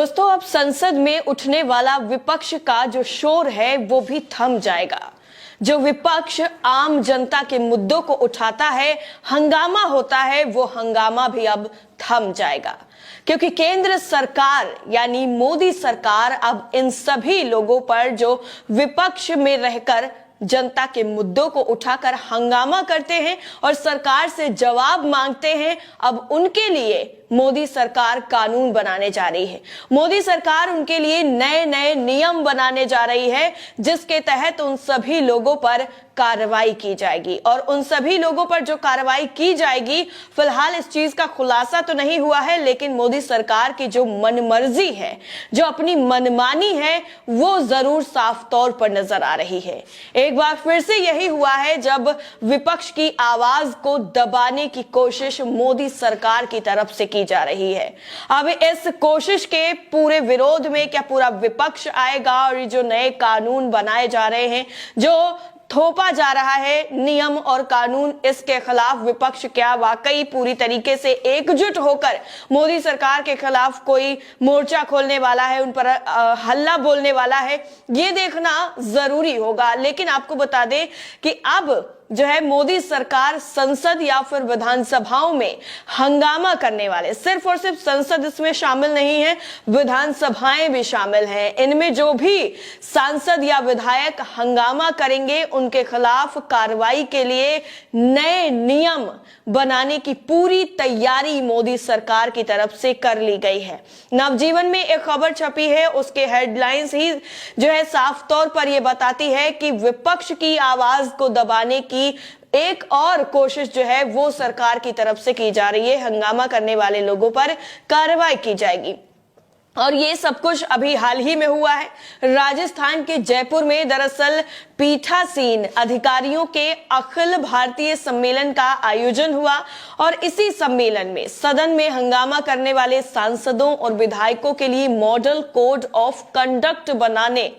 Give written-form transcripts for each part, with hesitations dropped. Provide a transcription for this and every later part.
दोस्तों, अब संसद में उठने वाला विपक्ष का जो शोर है वो भी थम जाएगा। जो विपक्ष आम जनता के मुद्दों को उठाता है, हंगामा होता है, वो हंगामा भी अब थम जाएगा, क्योंकि केंद्र सरकार यानी मोदी सरकार अब इन सभी लोगों पर जो विपक्ष में रहकर जनता के मुद्दों को उठाकर हंगामा करते हैं और सरकार से जवाब मांगते हैं, अब उनके लिए मोदी सरकार कानून बनाने जा रही है। मोदी सरकार उनके लिए नए नए नियम बनाने जा रही है, जिसके तहत उन सभी लोगों पर कार्रवाई की जाएगी। और उन सभी लोगों पर जो कार्रवाई की जाएगी, फिलहाल इस चीज का खुलासा तो नहीं हुआ है, लेकिन मोदी सरकार की जो मनमर्जी है, जो अपनी मनमानी है, वो जरूर साफ तौर पर नजर आ रही है। एक बार फिर से यही हुआ है जब विपक्ष की आवाज को दबाने की कोशिश मोदी सरकार की तरफ से की जा रही है। अब इस कोशिश के पूरे विरोध में क्या पूरा विपक्ष आएगा और ये जो नए कानून बनाए जा रहे हैं, जो थोपा जा रहा है नियम और कानून, इसके खिलाफ विपक्ष क्या वाकई पूरी तरीके से एकजुट होकर मोदी सरकार के खिलाफ कोई मोर्चा खोलने वाला है, उन पर हल्ला बोलने वाला है, ये देखना जरूरी होगा। लेकिन आपको बता दें कि अब जो है मोदी सरकार संसद या फिर विधानसभाओं में हंगामा करने वाले, सिर्फ और सिर्फ संसद इसमें शामिल नहीं है, विधानसभाएं भी शामिल हैं। इनमें जो भी सांसद या विधायक हंगामा करेंगे, उनके खिलाफ कार्रवाई के लिए नए नियम बनाने की पूरी तैयारी मोदी सरकार की तरफ से कर ली गई है। नवजीवन में एक खबर छपी है, उसके हेडलाइंस ही जो है साफ तौर पर यह बताती है कि विपक्ष की आवाज को दबाने की एक और कोशिश जो है वो सरकार की तरफ से की जा रही है। हंगामा करने वाले लोगों पर कार्रवाई की जाएगी। और ये सब कुछ अभी हाल ही में हुआ है। राजस्थान के जयपुर में दरअसल पीठासीन अधिकारियों के अखिल भारतीय सम्मेलन का आयोजन हुआ और इसी सम्मेलन में सदन में हंगामा करने वाले सांसदों और विधायकों के लिए मॉडल कोड ऑफ कंडक्ट बनाने,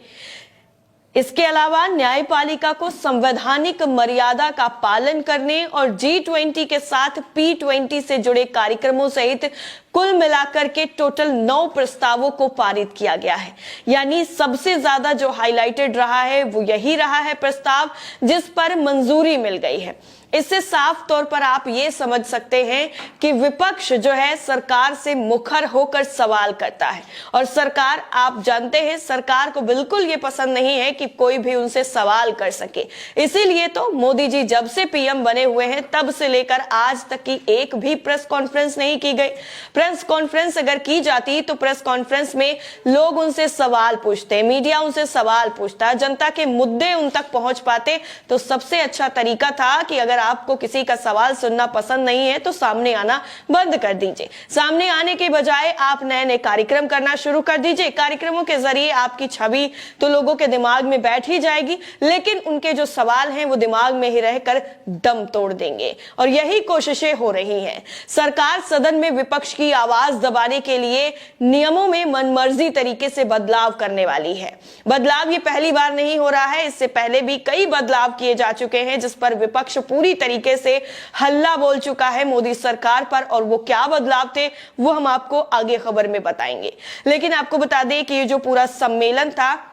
इसके अलावा न्यायपालिका को संवैधानिक मर्यादा का पालन करने और G20 के साथ P20 से जुड़े कार्यक्रमों सहित कुल मिलाकर के टोटल 9 प्रस्तावों को पारित किया गया है। यानी सबसे ज्यादा जो हाईलाइटेड रहा है वो यही रहा है प्रस्ताव जिस पर मंजूरी मिल गई है। इससे साफ तौर पर आप ये समझ सकते हैं कि विपक्ष जो है सरकार से मुखर होकर सवाल करता है और सरकार, आप जानते हैं, सरकार को बिल्कुल ये पसंद नहीं है कि कोई भी उनसे सवाल कर सके। इसीलिए तो मोदी जी जब से पीएम बने हुए हैं तब से लेकर आज तक की एक भी प्रेस कॉन्फ्रेंस नहीं की गई। प्रेस कॉन्फ्रेंस अगर की जाती तो प्रेस कॉन्फ्रेंस में लोग उनसे सवाल पूछते, मीडिया उनसे सवाल पूछता, जनता के मुद्दे उन तक पहुंच पाते। तो सबसे अच्छा तरीका था कि अगर आपको किसी का सवाल सुनना पसंद नहीं है तो सामने आना बंद कर दीजिए। सामने आने के बजाय आप नए नए कार्यक्रम करना शुरू कर दीजिए। कार्यक्रमों के जरिए आपकी छवि तो लोगों के दिमाग में बैठ ही जाएगी, लेकिन उनके जो सवाल हैं वो दिमाग में ही रहकर दम तोड़ देंगे। और यही कोशिशें हो रही हैं। सरकार सदन में विपक्ष की आवाज दबाने के लिए नियमों में मनमर्जी तरीके से बदलाव करने वाली है। बदलाव ये पहली बार नहीं हो रहा है, इससे पहले भी कई बदलाव किए जा चुके हैं जिस पर विपक्ष पूरी तरीके से हल्ला बोल चुका है मोदी सरकार पर। और वो क्या बदलाव थे वो हम आपको आगे खबर में बताएंगे। लेकिन आपको बता दें कि ये जो पूरा सम्मेलन था,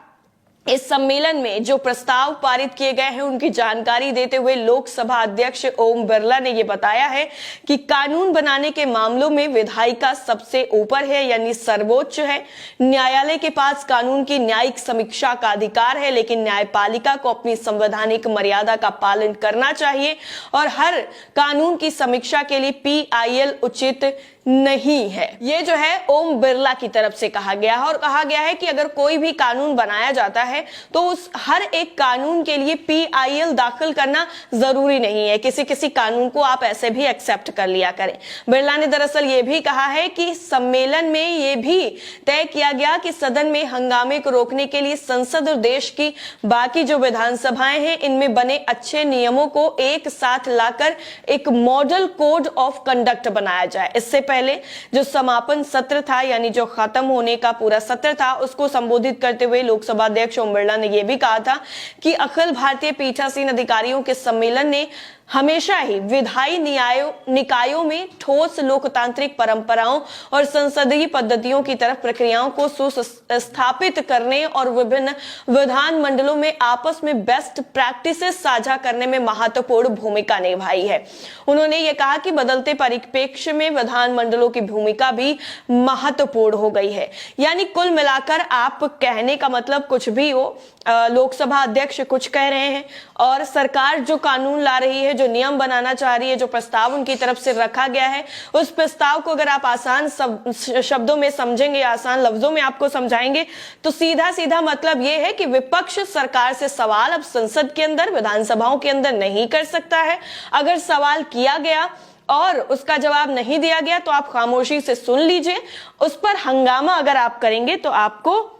इस सम्मेलन में जो प्रस्ताव पारित किए गए हैं उनकी जानकारी देते हुए लोकसभा अध्यक्ष ओम बिरला ने यह बताया है कि कानून बनाने के मामलों में विधायिका सबसे ऊपर है, यानी सर्वोच्च है। न्यायालय के पास कानून की न्यायिक समीक्षा का अधिकार है, लेकिन न्यायपालिका को अपनी संवैधानिक मर्यादा का पालन करना चाहिए और हर कानून की समीक्षा के लिए PIL उचित नहीं है। ये जो है ओम बिरला की तरफ से कहा गया है और कहा गया है कि अगर कोई भी कानून बनाया जाता है तो उस हर एक कानून के लिए PIL दाखिल करना जरूरी नहीं है। किसी किसी कानून को आप ऐसे भी एक्सेप्ट कर लिया करें। बिरला ने दरअसल ये भी कहा है कि सम्मेलन में ये भी तय किया गया कि सदन में हंगामे को रोकने के लिए संसद और देश की बाकी जो विधानसभाएं हैं इनमें बने अच्छे नियमों को एक साथ लाकर एक मॉडल कोड ऑफ कंडक्ट बनाया जाए। इससे पहले जो समापन सत्र था, यानी जो खत्म होने का पूरा सत्र था, उसको संबोधित करते हुए लोकसभा अध्यक्ष ओम बिरला ने यह भी कहा था कि अखिल भारतीय पीठासीन अधिकारियों के सम्मेलन ने हमेशा ही विधायी निकायों में ठोस लोकतांत्रिक परंपराओं और संसदीय पद्धतियों की तरफ प्रक्रियाओं को सुस्थापित करने और विभिन्न विधान मंडलों में आपस में बेस्ट प्रैक्टिसेस साझा करने में महत्वपूर्ण भूमिका निभाई है। उन्होंने ये कहा कि बदलते परिप्रेक्ष्य में विधान मंडलों की भूमिका भी महत्वपूर्ण हो गई है। यानी कुल मिलाकर आप कहने का मतलब कुछ भी हो, लोकसभा अध्यक्ष कुछ कह रहे हैं और सरकार जो कानून ला रही है, जो नियम बनाना चाह रही है, जो प्रस्ताव उनकी तरफ से रखा गया है, उस प्रस्ताव को अगर आप आसान शब्दों में समझेंगे, आसान लफ्जों में आपको समझाएंगे, तो सीधा सीधा मतलब यह है कि विपक्ष सरकार से सवाल अब संसद के अंदर, विधानसभाओं के अंदर नहीं कर सकता है। अगर सवाल किया गया और उसका जवाब नहीं दिया गया तो आप खामोशी से सुन लीजिए, उस पर हंगामा अगर आप करेंगे तो आपको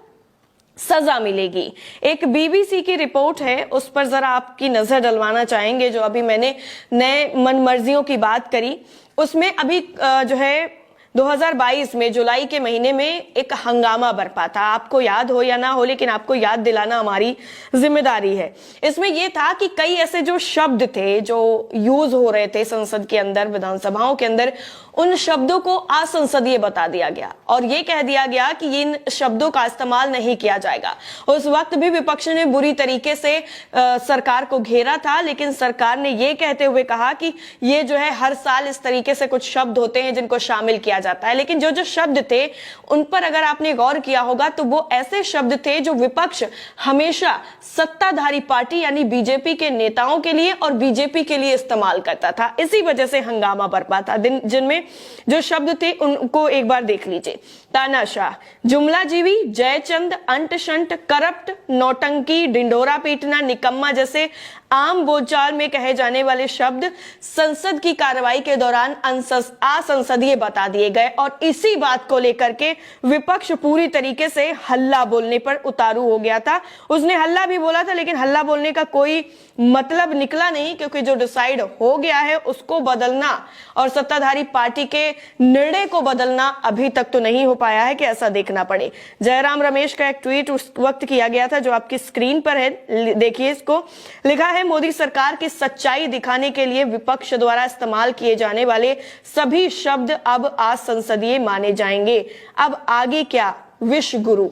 सजा मिलेगी। एक बीबीसी की रिपोर्ट है, उस पर जरा आपकी नजर डलवाना चाहेंगे। जो अभी मैंने नए मनमर्जियों की बात करी, उसमें अभी जो है 2022 में जुलाई के महीने में एक हंगामा बरपा था। आपको याद हो या ना हो, लेकिन आपको याद दिलाना हमारी जिम्मेदारी है। इसमें यह था कि कई ऐसे जो शब्द थे जो यूज हो रहे थे संसद के अंदर, विधानसभाओं के अंदर, उन शब्दों को असंसदीय बता दिया गया और यह कह दिया गया कि इन शब्दों का इस्तेमाल नहीं किया जाएगा। उस वक्त भी विपक्ष ने बुरी तरीके से सरकार को घेरा था, लेकिन सरकार ने यह कहते हुए कहा कि ये जो है हर साल इस तरीके से कुछ शब्द होते हैं जिनको शामिल किया जाता है। लेकिन जो जो शब्द थे उन पर अगर आपने गौर किया होगा तो वो ऐसे शब्द थे जो विपक्ष हमेशा सत्ताधारी पार्टी यानी बीजेपी के नेताओं के लिए और बीजेपी के लिए इस्तेमाल करता था। इसी वजह से हंगामा बरपा था। जिनमें जो शब्द थे उनको एक बार देख लीजिए। तानाशाह, जुमलाजीवी, जयचंद, अंट शंट, करप्ट, नौटंकी, डिंडोरा पीटना, निकम्मा जैसे आम बोलचाल में कहे जाने वाले शब्द संसद की कार्रवाई के दौरान असंसदीय बता दिए गए और इसी बात को लेकर के विपक्ष पूरी तरीके से हल्ला बोलने पर उतारू हो गया था। उसने हल्ला भी बोला था, लेकिन हल्ला बोलने का कोई मतलब निकला नहीं, क्योंकि जो डिसाइड हो गया है उसको बदलना और सत्ताधारी पार्टी के निर्णय को बदलना अभी तक तो नहीं हो पाया है कि ऐसा देखना पड़े। जयराम रमेश का एक ट्वीट उस वक्त किया गया था जो आपकी स्क्रीन पर है, देखिए इसको। लिखा है, मोदी सरकार की सच्चाई दिखाने के लिए विपक्ष द्वारा इस्तेमाल किए जाने वाले सभी शब्द अब असंसदीय माने जाएंगे। अब आगे क्या, विश्व गुरु,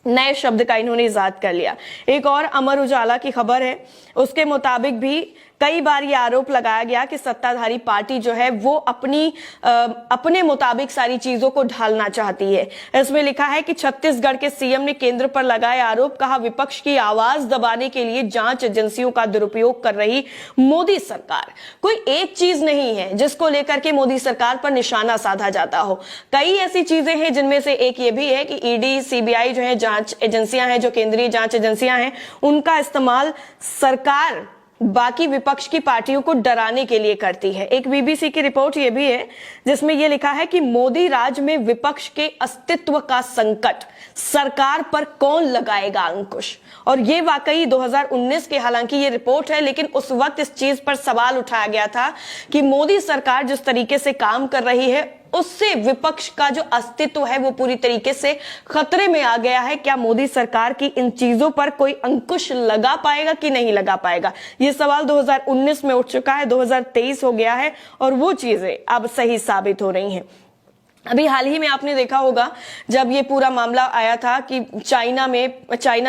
नए शब्द का इन्होंने इजाद कर लिया। एक और अमर उजाला की खबर है, उसके मुताबिक भी कई बार ये आरोप लगाया गया कि सत्ताधारी पार्टी जो है वो अपने मुताबिक सारी चीजों को ढालना चाहती है। इसमें लिखा है कि छत्तीसगढ़ के सीएम ने केंद्र पर लगाए आरोप, कहा विपक्ष की आवाज दबाने के लिए जांच एजेंसियों का दुरुपयोग कर रही मोदी सरकार। कोई एक चीज नहीं है जिसको लेकर के मोदी सरकार पर निशाना साधा जाता हो। कई ऐसी चीजें हैं जिनमें से एक ये भी है कि ईडी, सीबीआई जो है जांच एजेंसियां हैं, जो केंद्रीय जांच एजेंसियां हैं, उनका इस्तेमाल सरकार बाकी विपक्ष की पार्टियों को डराने के लिए करती है। एक बीबीसी की रिपोर्ट ये भी है जिसमें यह लिखा है कि मोदी राज में विपक्ष के अस्तित्व का संकट, सरकार पर कौन लगाएगा अंकुश। और ये वाकई 2019 की हालांकि ये रिपोर्ट है, लेकिन उस वक्त इस चीज पर सवाल उठाया गया था कि मोदी सरकार जिस तरीके से काम कर रही है उससे विपक्ष का जो अस्तित्व है वो पूरी तरीके से खतरे में आ गया है। क्या मोदी सरकार की इन चीजों पर कोई अंकुश लगा पाएगा कि नहीं लगा पाएगा? ये सवाल 2019 में उठ चुका है, 2023 हो गया है और वो चीजें अब सही साबित हो रही हैं। अभी हाल ही में आपने देखा होगा जब ये पूरा मामला आया था कि चाइना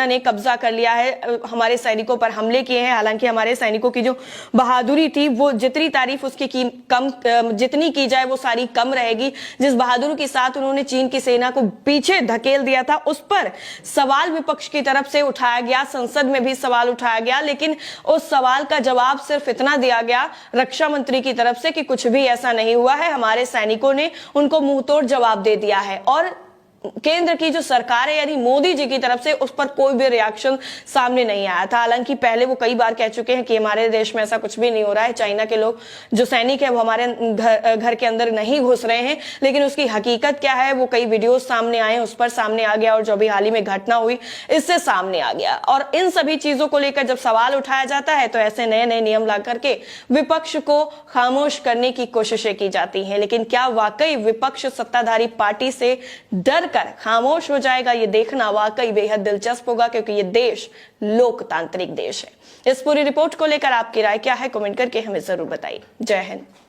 ने कब्जा कर लिया है, हमारे सैनिकों पर हमले किए हैं। हालांकि हमारे सैनिकों की जो बहादुरी थी वो जितनी तारीफ उसकी जितनी की जाए वो सारी कम रहेगी। जिस बहादुरी के साथ उन्होंने चीन की सेना को पीछे धकेल दिया था उस पर सवाल विपक्ष की तरफ से उठाया गया, संसद में भी सवाल उठाया गया, लेकिन उस सवाल का जवाब सिर्फ इतना दिया गया रक्षा मंत्री की तरफ से कि कुछ भी ऐसा नहीं हुआ है, हमारे सैनिकों ने उनको मुंह तोड़ जवाब दे दिया है। और केंद्र की जो सरकार है यानी मोदी जी की तरफ से उस पर कोई भी रिएक्शन सामने नहीं आया था। हालांकि पहले वो कई बार कह चुके हैं कि हमारे देश में ऐसा कुछ भी नहीं हो रहा है, चाइना के लोग जो सैनिक है वो हमारे घर के अंदर नहीं घुस रहे हैं, लेकिन उसकी हकीकत क्या है वो कई वीडियो सामने आए, उस पर सामने आ गया और जो भी हाल ही में घटना हुई इससे सामने आ गया। और इन सभी चीजों को लेकर जब सवाल उठाया जाता है तो ऐसे नए नए नियम ला करके विपक्ष को खामोश करने की कोशिशें की जाती हैं। लेकिन क्या वाकई विपक्ष सत्ताधारी पार्टी से डर खामोश हो जाएगा? ये देखना वाकई बेहद दिलचस्प होगा, क्योंकि ये देश लोकतांत्रिक देश है। इस पूरी रिपोर्ट को लेकर आपकी राय क्या है, कमेंट करके हमें जरूर बताइए। जय हिंद।